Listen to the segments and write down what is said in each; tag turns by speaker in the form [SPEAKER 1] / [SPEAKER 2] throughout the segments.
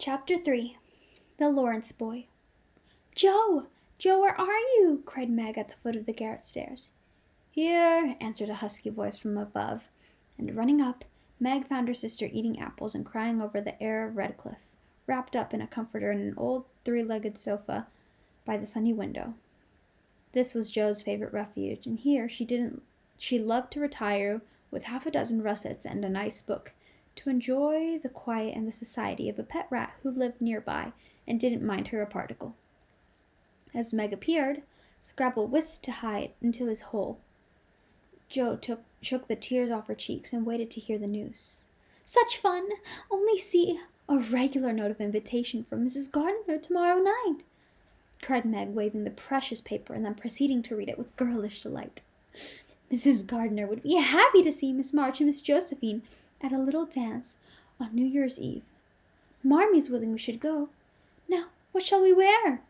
[SPEAKER 1] Chapter 3. The Lawrence Boy. "Joe! Joe, where are you?" cried Meg at the foot of the garret stairs. "Here," answered a husky voice from above, and running up, Meg found her sister eating apples and crying over the heir of Redcliffe, wrapped up in a comforter in an old three-legged sofa by the sunny window. This was Joe's favorite refuge, and here she loved to retire with half a dozen russets and a nice book, to enjoy the quiet and the society of a pet rat who lived nearby and didn't mind her a particle. As Meg appeared, Scrabble whisked to hide into his hole. Joe shook the tears off her cheeks and waited to hear the news. "Such fun! Only see, a regular note of invitation from Mrs. Gardiner tomorrow night," cried Meg, waving the precious paper and then proceeding to read it with girlish delight. "Mrs. Gardiner would be happy to see Miss March and Miss Josephine at a little dance on New Year's Eve. Marmy's willing we should go. Now, what shall we wear?"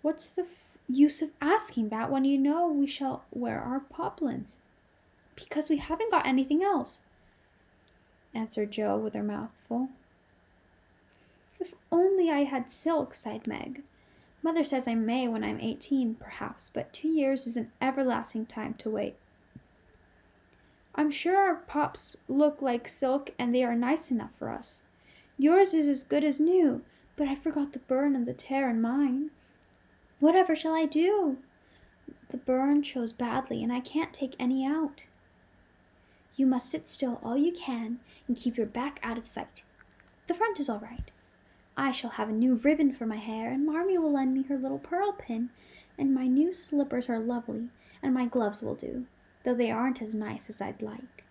[SPEAKER 1] "What's the use of asking that when you know we shall wear our poplins?" "Because we haven't got anything else," answered Joe with her mouth full. "If only I had silk," sighed Meg. "Mother says I may when I'm 18, perhaps, but 2 years is an everlasting time to wait. I'm sure our pops look like silk and they are nice enough for us. Yours is as good as new, but I forgot the burn and the tear in mine. Whatever shall I do? The burn shows badly and I can't take any out." "You must sit still all you can and keep your back out of sight. The front is all right. I shall have a new ribbon for my hair, and Marmee will lend me her little pearl pin, and my new slippers are lovely, and my gloves will do, though they aren't as nice as I'd like.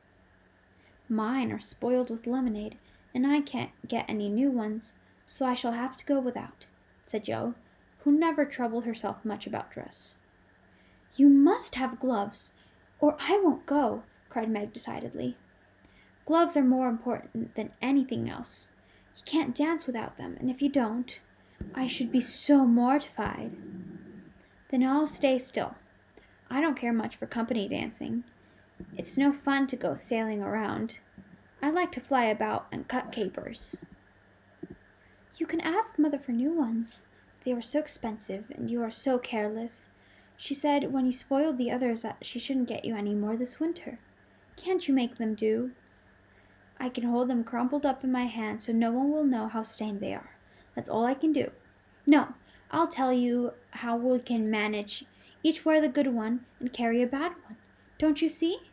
[SPEAKER 1] Mine are spoiled with lemonade, and I can't get any new ones, so I shall have to go without," said Joe, who never troubled herself much about dress. "You must have gloves, or I won't go," cried Meg decidedly. "Gloves are more important than anything else. You can't dance without them, and if you don't, I should be so mortified." "Then I'll stay still. I don't care much for company dancing. It's no fun to go sailing around. I like to fly about and cut capers." "You can ask Mother for new ones. They were so expensive, and you are so careless. She said when you spoiled the others that she shouldn't get you any more this winter. Can't you make them do?" "I can hold them crumpled up in my hand so no one will know how stained they are. That's all I can do. No, I'll tell you how we can manage. Each wear the good one and carry a bad one. Don't you see?"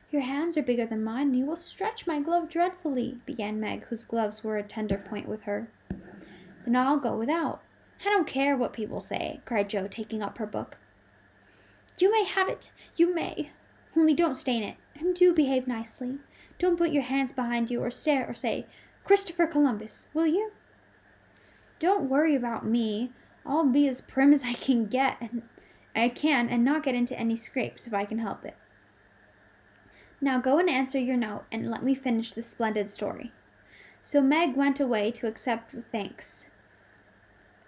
[SPEAKER 1] "Your hands are bigger than mine, and you will stretch my glove dreadfully," began Meg, whose gloves were a tender point with her. "Then I'll go without. I don't care what people say," cried Joe, taking up her book. "You may have it, you may. Only don't stain it, and do behave nicely. Don't put your hands behind you or stare or say, 'Christopher Columbus,' will you?" "Don't worry about me. I'll be as prim as I can and not get into any scrapes if I can help it. Now go and answer your note and let me finish this splendid story." So Meg went away to accept with thanks,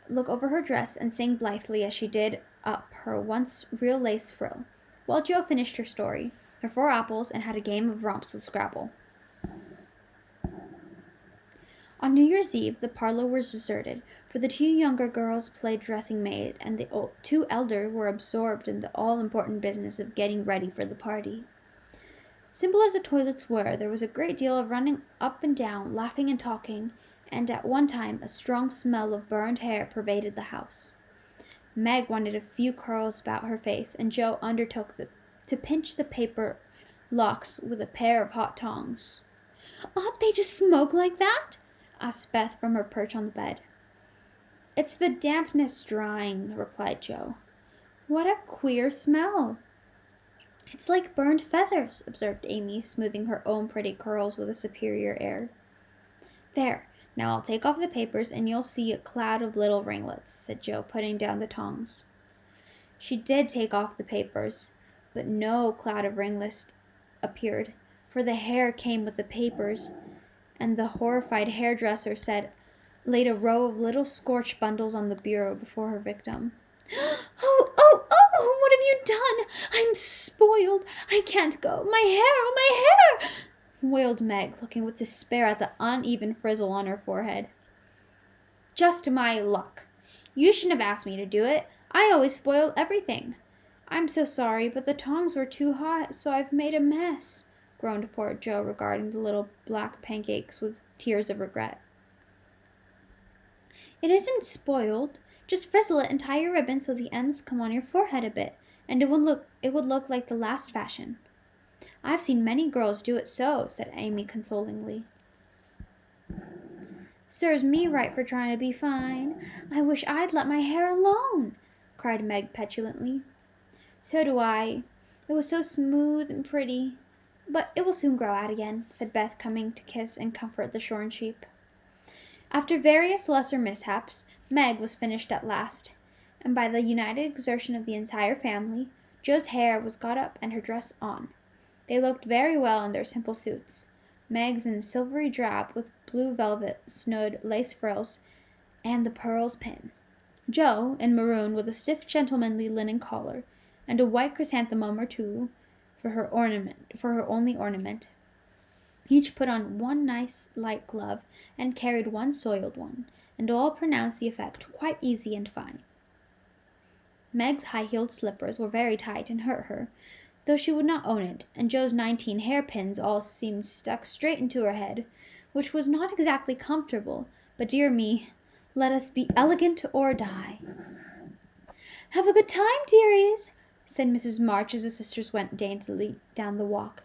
[SPEAKER 1] look over her dress, and sing blithely as she did up her once real lace frill, while Joe finished her story, her 4 apples, and had a game of romps with Scrabble. On New Year's Eve, the parlor was deserted, for the 2 younger girls played dressing maid, and the 2 elder were absorbed in the all-important business of getting ready for the party. Simple as the toilets were, there was a great deal of running up and down, laughing and talking, and at one time a strong smell of burned hair pervaded the house. Meg wanted a few curls about her face, and Joe undertook to pinch the paper locks with a pair of hot tongs. "Ought they to smoke like that?" asked Beth from her perch on the bed. "It's the dampness drying," replied Joe. "What a queer smell!" "It's like burned feathers," observed Amy, smoothing her own pretty curls with a superior air. "There, now I'll take off the papers and you'll see a cloud of little ringlets," said Joe, putting down the tongs. She did take off the papers, but no cloud of ringlets appeared, for the hair came with the papers, and the horrified hairdresser laid a row of little scorched bundles on the bureau before her victim. "Oh, oh, oh! What have you done? I'm spoiled. I can't go. My hair, oh, my hair!" wailed Meg, looking with despair at the uneven frizzle on her forehead. Just my luck. You shouldn't have asked me to do it. I always spoil everything. I'm so sorry, but the tongs were too hot, so I've made a mess, groaned poor Jo, regarding the little black pancakes with tears of regret. It isn't spoiled. Just frizzle it and tie your ribbon so the ends come on your forehead a bit, and it would look like the last fashion. I've seen many girls do it so, said Amy consolingly. Serves me right for trying to be fine. I wish I'd let my hair alone, cried Meg petulantly. So do I. It was so smooth and pretty. But it will soon grow out again, said Beth, coming to kiss and comfort the shorn sheep. After various lesser mishaps, Meg was finished at last, and by the united exertion of the entire family, Jo's hair was got up and her dress on. They looked very well in their simple suits. Meg's in silvery drab with blue velvet snowed lace frills and the pearls pin. Jo in maroon with a stiff gentlemanly linen collar and a white chrysanthemum or two for her only ornament. Each put on one nice light glove and carried one soiled one, and all pronounced the effect quite easy and fine. Meg's high-heeled slippers were very tight and hurt her, though she would not own it, and Jo's 19 hairpins all seemed stuck straight into her head, which was not exactly comfortable, but dear me, let us be elegant or die. Have a good time, dearies, said Mrs. March as the sisters went daintily down the walk.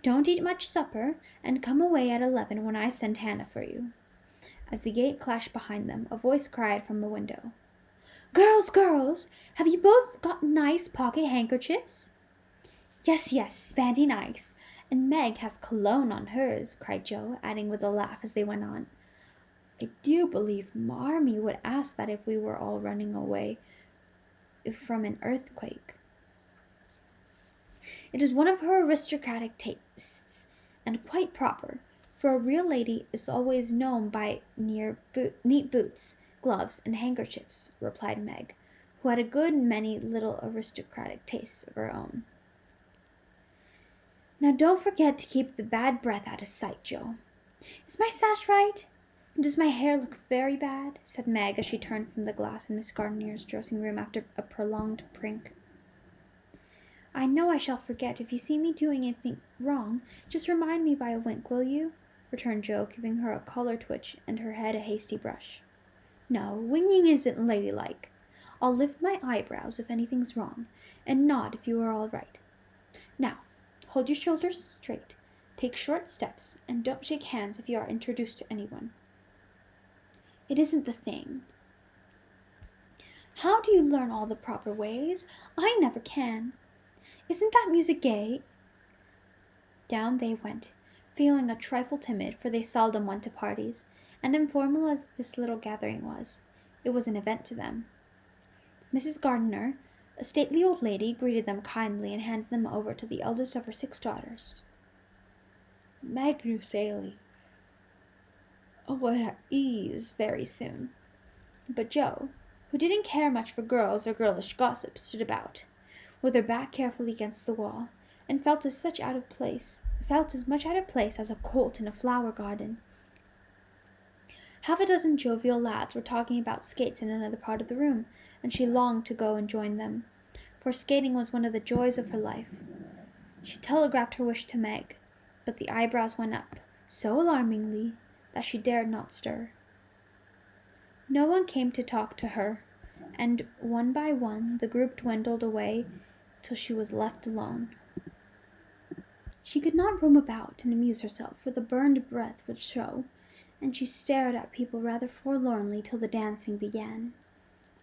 [SPEAKER 1] Don't eat much supper, and come away at 11 when I send Hannah for you. As the gate clashed behind them, a voice cried from a window, Girls, girls, have you both got nice pocket handkerchiefs? Yes, spandy nice, and Meg has cologne on hers, cried Jo, adding with a laugh as they went on. I do believe Marmee would ask that if we were all running away from an earthquake. It is one of her aristocratic tastes, and quite proper, for a real lady is always known by neat boots, gloves, and handkerchiefs, replied Meg, who had a good many little aristocratic tastes of her own. Now don't forget to keep the bad breath out of sight, Jo. Is my sash right? And does my hair look very bad? Said Meg as she turned from the glass in Miss Gardiner's dressing room after a prolonged prink. I know I shall forget. If you see me doing anything wrong, just remind me by a wink, will you? Returned Jo, giving her a collar twitch and her head a hasty brush. No, winking isn't ladylike. I'll lift my eyebrows if anything's wrong, and nod if you are all right. Now, hold your shoulders straight, take short steps, and don't shake hands if you are introduced to anyone. It isn't the thing. How do you learn all the proper ways? I never can. Isn't that music gay? Down they went, feeling a trifle timid, for they seldom went to parties, and informal as this little gathering was, it was an event to them. Mrs. Gardiner, a stately old lady, greeted them kindly and handed them over to the eldest of her 6 daughters. Magnus Ailey was at ease very soon, but Jo, who didn't care much for girls or girlish gossip, stood about, with her back carefully against the wall, and felt as much out of place as a colt in a flower garden. Half a dozen jovial lads were talking about skates in another part of the room, and she longed to go and join them, for skating was one of the joys of her life. She telegraphed her wish to Meg, but the eyebrows went up so alarmingly that she dared not stir. No one came to talk to her, and one by one the group dwindled away till she was left alone. She could not roam about and amuse herself, for the burned breath would show, and she stared at people rather forlornly till the dancing began.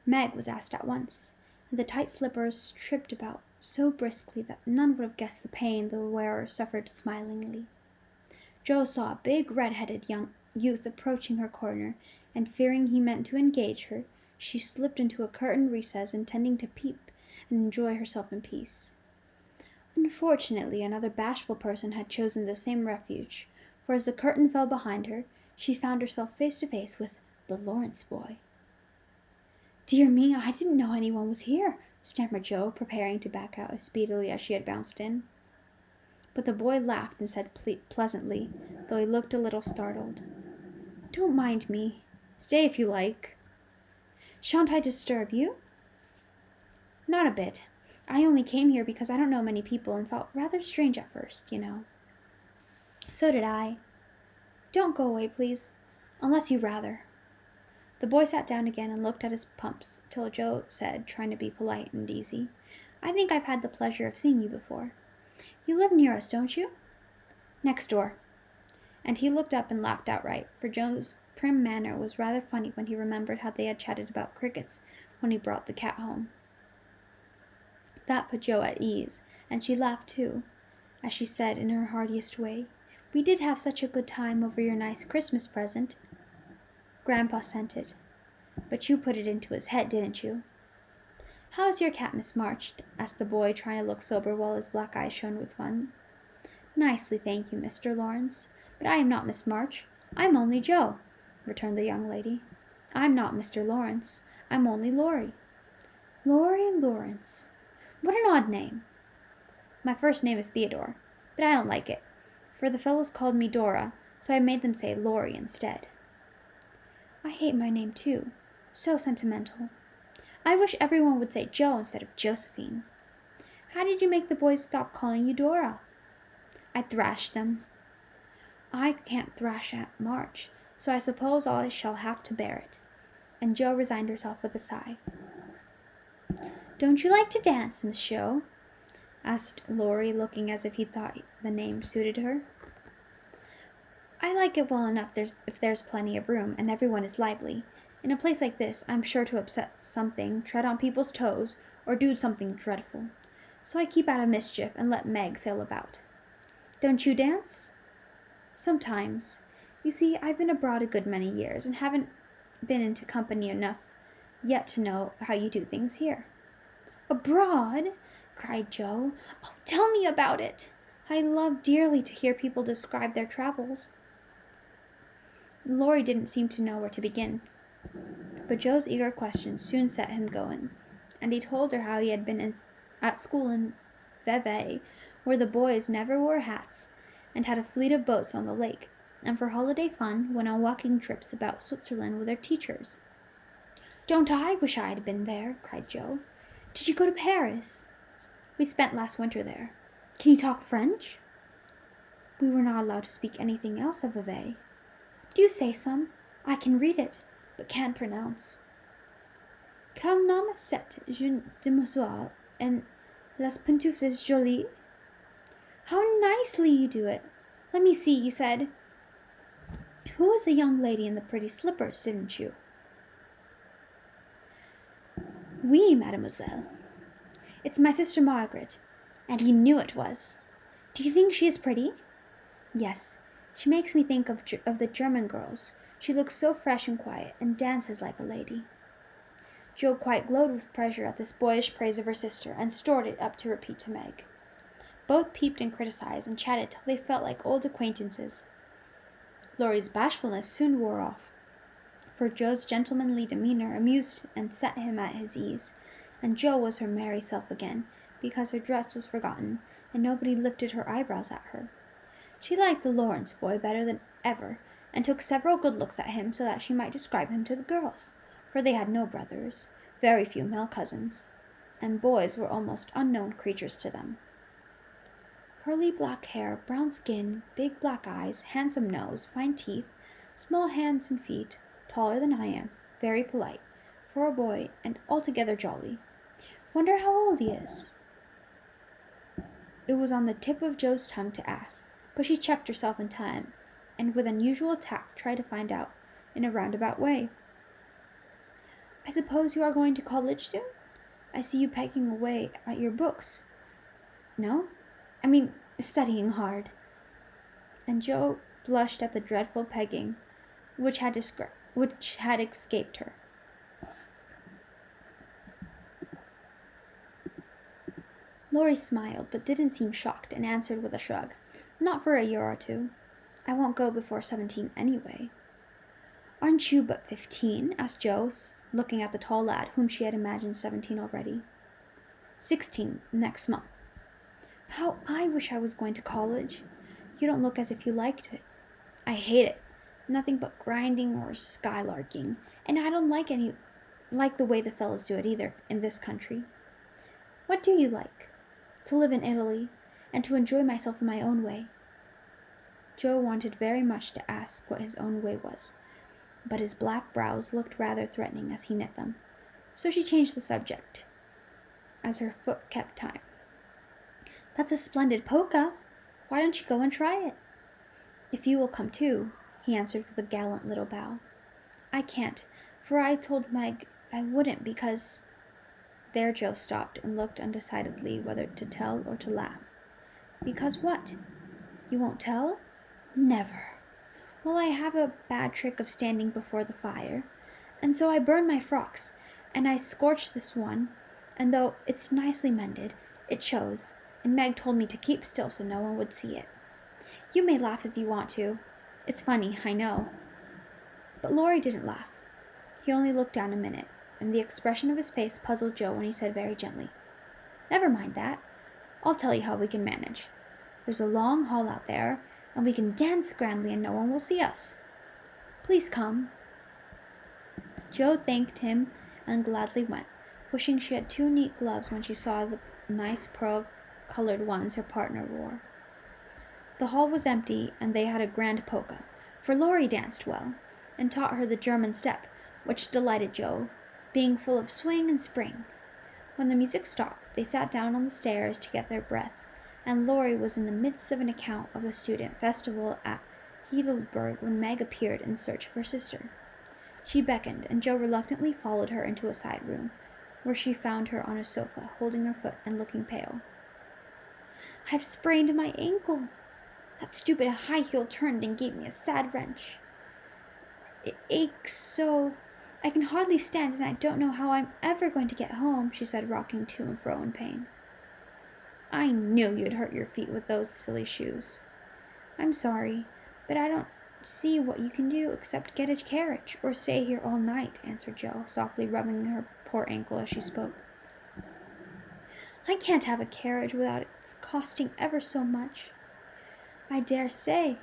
[SPEAKER 1] Meg was asked at once, and the tight slippers tripped about so briskly that none would have guessed the pain the wearer suffered smilingly. Jo saw a big red-headed young youth approaching her corner, and fearing he meant to engage her, she slipped into a curtained recess, intending to peep and enjoy herself in peace. Unfortunately, another bashful person had chosen the same refuge, for as the curtain fell behind her, she found herself face to face with the Lawrence boy. Dear me, I didn't know anyone was here, stammered Jo, preparing to back out as speedily as she had bounced in. But the boy laughed and said pleasantly, though he looked a little startled, "Don't mind me. Stay if you like." "Shan't I disturb you?" "Not a bit. I only came here because I don't know many people and felt rather strange at first, you know." "So did I. Don't go away, please, unless you'd rather." The boy sat down again and looked at his pumps till Joe said, trying to be polite and easy, "I think I've had the pleasure of seeing you before. You live near us, don't you?" "Next door." And he looked up and laughed outright, for Joe's prim manner was rather funny when he remembered how they had chatted about crickets when he brought the cat home. That put Joe at ease, and she laughed too, as she said in her heartiest way, "We did have such a good time over your nice Christmas present. Grandpa sent it. But you put it into his head, didn't you?" "How's your cat, Miss March?" asked the boy, trying to look sober while his black eyes shone with fun. "Nicely, thank you, Mr. Lawrence. But I am not Miss March. I'm only Joe," returned the young lady. "I'm not Mr. Lawrence. I'm only Laurie." "Laurie Lawrence. What an odd name." "My first name is Theodore, but I don't like it, for the fellows called me Dora, so I made them say Laurie instead." "I hate my name too. So sentimental. I wish everyone would say Joe instead of Josephine. How did you make the boys stop calling you Dora?" "I thrashed them." "I can't thrash Aunt March, so I suppose I shall have to bear it." And Joe resigned herself with a sigh. "Don't you like to dance, Miss Joe?" asked Laurie, looking as if he thought the name suited her. "I like it well enough if there's plenty of room and everyone is lively. In a place like this, I'm sure to upset something, tread on people's toes, or do something dreadful. So I keep out of mischief and let Meg sail about." "Don't you dance?" "Sometimes. You see, I've been abroad a good many years, and haven't been into company enough yet to know how you do things here." "Abroad?" cried Joe. "Oh, tell me about it. I love dearly to hear people describe their travels." Laurie didn't seem to know where to begin, but Joe's eager questions soon set him going, and he told her how he had been at school in Vevey, where the boys never wore hats, and had a fleet of boats on the lake, and for holiday fun went on walking trips about Switzerland with their teachers. "Don't I wish I had been there?" cried Joe. "Did you go to Paris?" "We spent last winter there." "Can you talk French?" "We were not allowed to speak anything else at Vevey." "Do say some. I can read it, but can't pronounce." "Quel nom cette jeune demoiselle en les pantoufles jolies?" "How nicely you do it! Let me see, you said, who was the young lady in the pretty slippers, didn't you?" "Oui, mademoiselle. It's my sister Margaret, and he knew it was. Do you think she is pretty?" "Yes. She makes me think of the German girls. She looks so fresh and quiet, and dances like a lady." Joe quite glowed with pleasure at this boyish praise of her sister, and stored it up to repeat to Meg. Both peeped and criticized and chatted till they felt like old acquaintances. Laurie's bashfulness soon wore off, for Joe's gentlemanly demeanor amused and set him at his ease, and Joe was her merry self again, because her dress was forgotten, and nobody lifted her eyebrows at her. She liked the Lawrence boy better than ever, and took several good looks at him so that she might describe him to the girls, for they had no brothers, very few male cousins, and boys were almost unknown creatures to them. Curly black hair, brown skin, big black eyes, handsome nose, fine teeth, small hands and feet, taller than I am, very polite, for a boy, and altogether jolly. Wonder how old he is?" It was on the tip of Joe's tongue to ask, but she checked herself in time, and with unusual tact tried to find out in a roundabout way. "I suppose you are going to college soon? I see you pegging away at your books. No? I mean, studying hard." And Joe blushed at the dreadful pegging which had escaped her. Laurie smiled, but didn't seem shocked, and answered with a shrug, "Not for a year or two. I won't go before 17 anyway." "Aren't you but 15?" asked Joe, looking at the tall lad, whom she had imagined 17 already. 16 next month." How I wish I was going to college. You don't look as if you liked it. I hate it. Nothing but grinding or skylarking. And I don't like the way the fellows do it either, in this country. What do you like? To live in Italy, and to enjoy myself in my own way. Joe wanted very much to ask what his own way was, but his black brows looked rather threatening as he knit them. So she changed the subject, as her foot kept time. That's a splendid polka. Why don't you go and try it? If you will come too, he answered with a gallant little bow. I can't, for I told Meg I wouldn't because... There Joe stopped and looked undecidedly whether to tell or to laugh. Because what? You won't tell? Never. Well, I have a bad trick of standing before the fire, and so I burn my frocks, and I scorched this one, and though it's nicely mended, it shows, and Meg told me to keep still so no one would see it. You may laugh if you want to. It's funny, I know. But Laurie didn't laugh. He only looked down a minute, and the expression of his face puzzled Joe when he said very gently, Never mind that. I'll tell you how we can manage. There's a long hall out there, and we can dance grandly and no one will see us. Please come. Joe thanked him and gladly went, wishing she had two neat gloves when she saw the nice pearl-colored ones her partner wore. The hall was empty, and they had a grand polka, for Laurie danced well, and taught her the German step, which delighted Joe, being full of swing and spring. When the music stopped, they sat down on the stairs to get their breath, and Laurie was in the midst of an account of a student festival at Heidelberg when Meg appeared in search of her sister. She beckoned, and Joe reluctantly followed her into a side room, where she found her on a sofa, holding her foot and looking pale. I've sprained my ankle. That stupid high heel turned and gave me a sad wrench. It aches so. I can hardly stand, and I don't know how I'm ever going to get home, she said, rocking to and fro in pain. I knew you'd hurt your feet with those silly shoes. I'm sorry, but I don't see what you can do except get a carriage or stay here all night, answered Joe, softly rubbing her poor ankle as she spoke. I can't have a carriage without its costing ever so much. I dare say.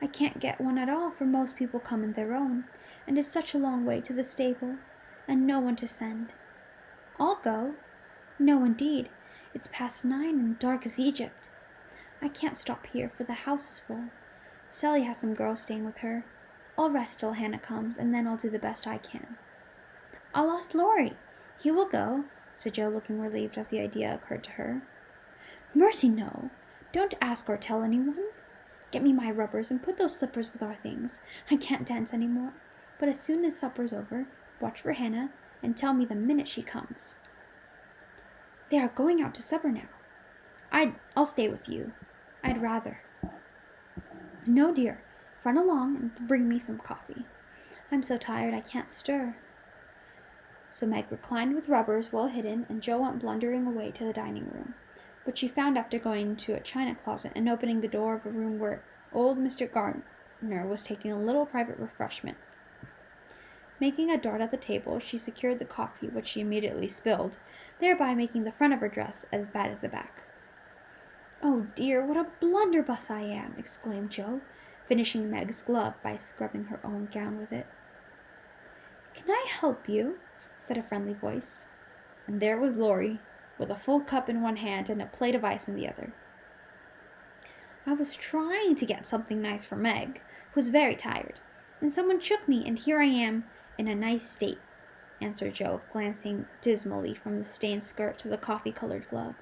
[SPEAKER 1] I can't get one at all, for most people come in their own, and it's such a long way to the stable, and no one to send. I'll go. No, indeed. It's past 9 and dark as Egypt. I can't stop here, for the house is full. Sally has some girls staying with her. I'll rest till Hannah comes, and then I'll do the best I can. I'll ask Laurie. He will go, said Joe, looking relieved as the idea occurred to her. Mercy, no. Don't ask or tell anyone. Get me my rubbers and put those slippers with our things. I can't dance any more. But as soon as supper's over, watch for Hannah and tell me the minute she comes. They are going out to supper now. I'll stay with you. I'd rather. No, dear. Run along and bring me some coffee. I'm so tired I can't stir. So Meg reclined with rubbers well hidden, and Joe went blundering away to the dining room, which she found after going to a china closet and opening the door of a room where old Mr. Gardner was taking a little private refreshment. Making a dart at the table, she secured the coffee, which she immediately spilled, thereby making the front of her dress as bad as the back. Oh dear, what a blunderbuss I am, exclaimed Joe, finishing Meg's glove by scrubbing her own gown with it. Can I help you? Said a friendly voice. And there was Laurie, with a full cup in one hand and a plate of ice in the other. I was trying to get something nice for Meg, who was very tired, and someone shook me, and here I am, in a nice state, answered Joe, glancing dismally from the stained skirt to the coffee-colored glove.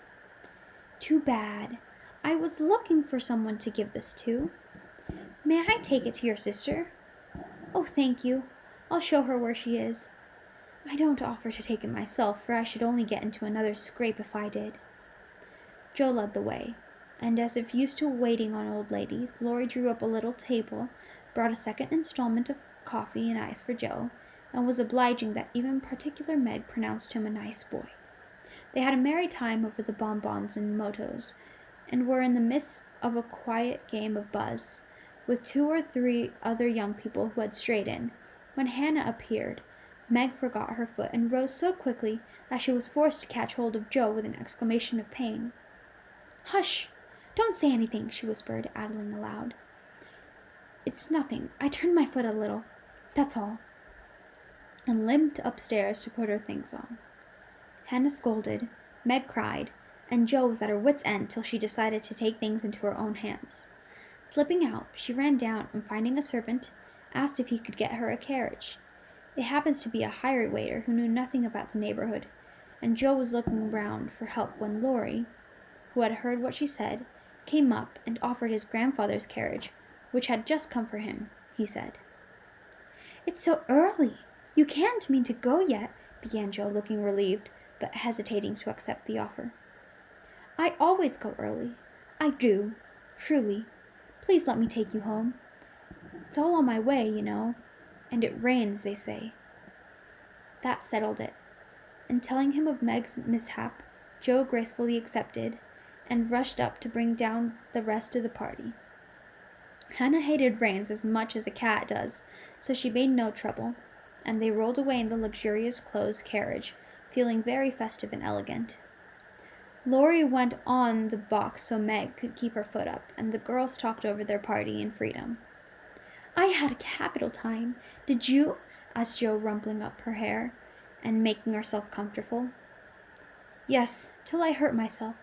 [SPEAKER 1] Too bad. I was looking for someone to give this to. May I take it to your sister? Oh, thank you. I'll show her where she is. I don't offer to take it myself, for I should only get into another scrape if I did. Joe led the way, and as if used to waiting on old ladies, Laurie drew up a little table, brought a second installment of coffee and ice for Joe, and was obliging that even particular Meg pronounced him a nice boy. They had a merry time over the bonbons and motos, and were in the midst of a quiet game of buzz, with 2 or 3 other young people who had strayed in, when Hannah appeared. Meg forgot her foot and rose so quickly that she was forced to catch hold of Joe with an exclamation of pain. Hush! Don't say anything, she whispered, addling aloud. It's nothing. I turned my foot a little. That's all. And limped upstairs to put her things on. Hannah scolded, Meg cried, and Jo was at her wits' end till she decided to take things into her own hands. Slipping out, she ran down and, finding a servant, asked if he could get her a carriage. It happens to be a hired waiter who knew nothing about the neighborhood, and Jo was looking round for help when Laurie, who had heard what she said, came up and offered his grandfather's carriage, which had just come for him, he said. It's so early. You can't mean to go yet, began Jo, looking relieved, but hesitating to accept the offer. I always go early. I do, truly. Please let me take you home. It's all on my way, you know, and it rains, they say. That settled it, and telling him of Meg's mishap, Jo gracefully accepted, and rushed up to bring down the rest of the party. Hannah hated rains as much as a cat does, so she made no trouble, and they rolled away in the luxurious closed carriage, feeling very festive and elegant. Laurie went on the box so Meg could keep her foot up, and the girls talked over their party in freedom. I had a capital time. Did you? Asked Jo, rumpling up her hair and making herself comfortable. Yes, till I hurt myself.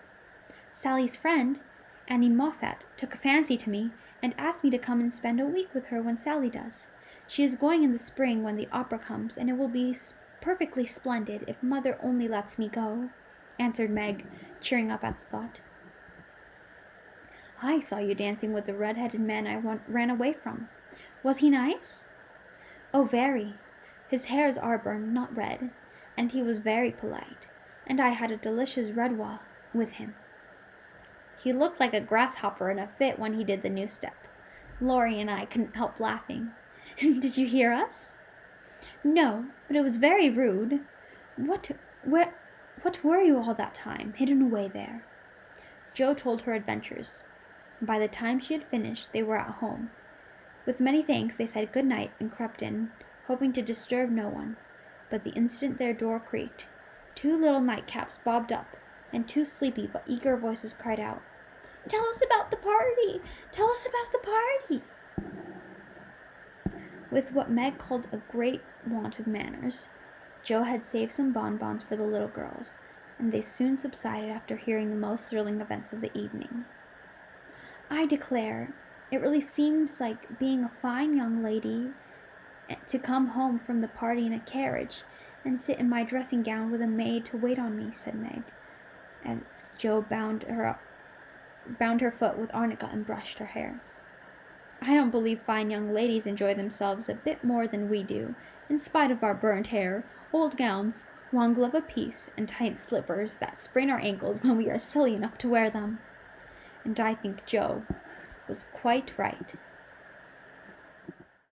[SPEAKER 1] Sally's friend, Annie Moffat, took a fancy to me and asked me to come and spend a week with her when Sally does. She is going in the spring when the opera comes, and it will be perfectly splendid if Mother only lets me go, answered Meg, cheering up at the thought. I saw you dancing with the red-headed man I ran away from. Was he nice? Oh, very. His hair is auburn, not red, and he was very polite, and I had a delicious redouat with him. He looked like a grasshopper in a fit when he did the new step. Laurie and I couldn't help laughing. Did you hear us? No, but it was very rude. What were you all that time, hidden away there? Jo told her adventures. By the time she had finished, they were at home. With many thanks, they said good night and crept in, hoping to disturb no one. But the instant their door creaked, 2 little nightcaps bobbed up, and 2 sleepy but eager voices cried out, Tell us about the party! Tell us about the party! With what Meg called a great want of manners, Jo had saved some bonbons for the little girls, and they soon subsided after hearing the most thrilling events of the evening. I declare, it really seems like being a fine young lady to come home from the party in a carriage and sit in my dressing gown with a maid to wait on me, said Meg, as Jo bound her foot with arnica and brushed her hair. I don't believe fine young ladies enjoy themselves a bit more than we do, in spite of our burnt hair, old gowns, one glove apiece, and tight slippers that sprain our ankles when we are silly enough to wear them. And I think Jo was quite right.